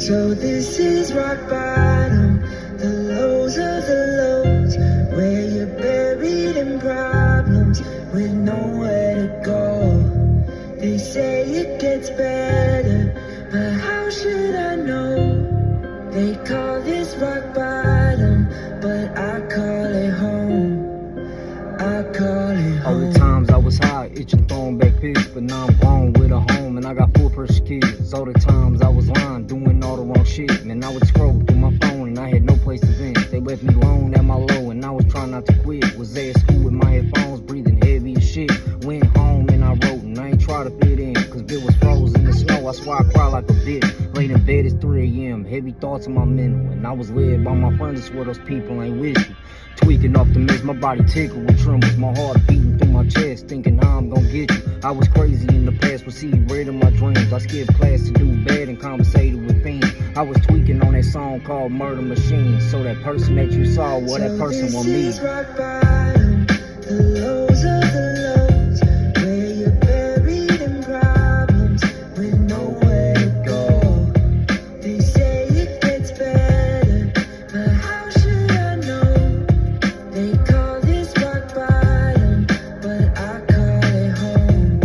So this is rock bottom, the lows of the lows, where you're buried in problems with nowhere to go. They say it gets better, but how should I know? They call this rock bottom, but I call it home. I call it home. All the times I was high, itching, throwing back pics, but now I'm grown with a home and I got 4 precious kids. All the times I was lying, doing all the wrong shit, man, I would scroll through my phone and I had no place to vent. They left me alone at my low and I was trying not to quit. Was there at school with my headphones, breathing heavy as shit. Went home and I wrote and I ain't try to fit in, cause it was frozen in the snow. I swear I cried like a bitch. Laid in bed, it's 3 a.m., heavy thoughts in my mental, and I was led by my friends. I swear those people ain't with you. Tweaking off the mist, my body tickled with trembles, my heart beating through my chest, thinking how I'm gonna get you. I was crazy in the past, but see, red in my dreams. I skipped class to do bad and conversated with fiends. I was tweaking on that song called Murder Machine, so that person that you saw, well, that person was me. So this is rock bottom, the lows of the lows, where you're buried in problems with nowhere to go. They say it gets better, but how should I know? They call this rock bottom, but I call it home.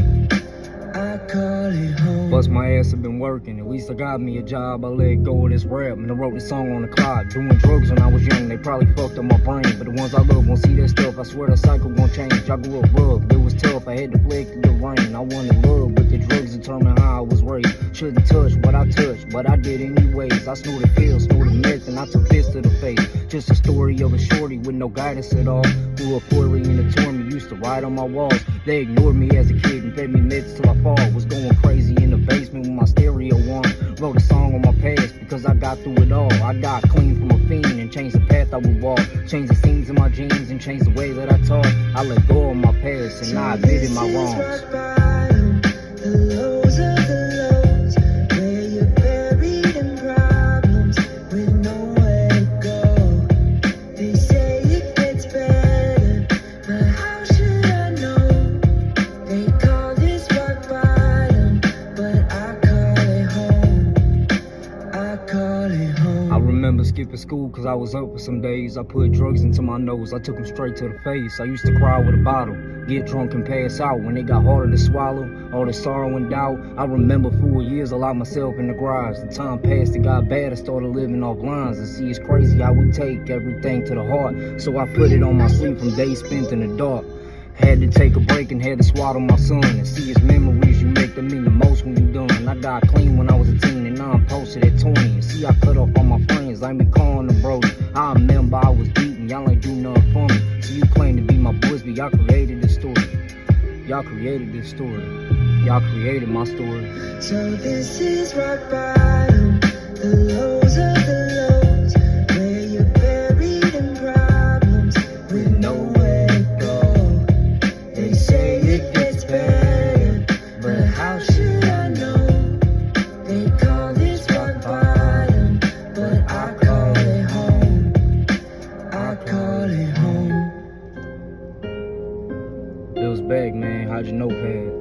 I call it home. Bust my ass, have been working. At least I got me a job. I let go of this rap and I wrote this song on the clock. Doing drugs when I was young, they probably fucked up my brain. But the ones I love won't see that stuff. I swear the cycle gon' change. I grew up rough, it was tough. I had to flick through the rain. I wanted love, but the drugs determined how I was raised. Shouldn't touch what I touched, but I did anyways. I snorted pills, snorted meth, and I took fists to the face. Just a story of a shorty with no guidance at all. Grew up poorly in the tournament, used to write on my walls. They ignored me as a kid and fed me meds till I fall. Was going crazy in the basement with my stereo on. Wrote a song on my past because I got through it all. I got clean from a fiend and changed the path I would walk. Changed the scenes in my jeans and changed the way that I talk. I let go of my past and I admitted my wrongs. Rock bottom, the lows of the lows, where you're buried in problems with nowhere to go. They say it gets better, but how should I know? They call this rock bottom, but I call it home. I call it home. I remember skipping school cause I was up for some days. I put drugs into my nose, I took them straight to the face. I used to cry with a bottle, get drunk and pass out when it got harder to swallow. All the sorrow and doubt. I remember 4 years I locked myself in the garage. The time passed, it got bad, I started living off lines. And see, it's crazy how we take everything to the heart. So I put it on my sleeve from days spent in the dark. Had to take a break and had to swallow my son. And see, it's memories you make that mean the most when you done. I got clean when I was a teen and now I'm posted at 20. And see, I cut off all my friends, I been calling them bros. I remember I was deep and y'all ain't do nothing for me. So you claim to be my boys, but y'all created this story. Y'all created this story. Y'all created my story. So this is rock bottom, the lows of the lows, where you're buried in problems with nowhere to go. They say it gets better, but how should I know? They call this rock bottom, but I call it home. I call it home. Bill's back, man. How'd your notepad?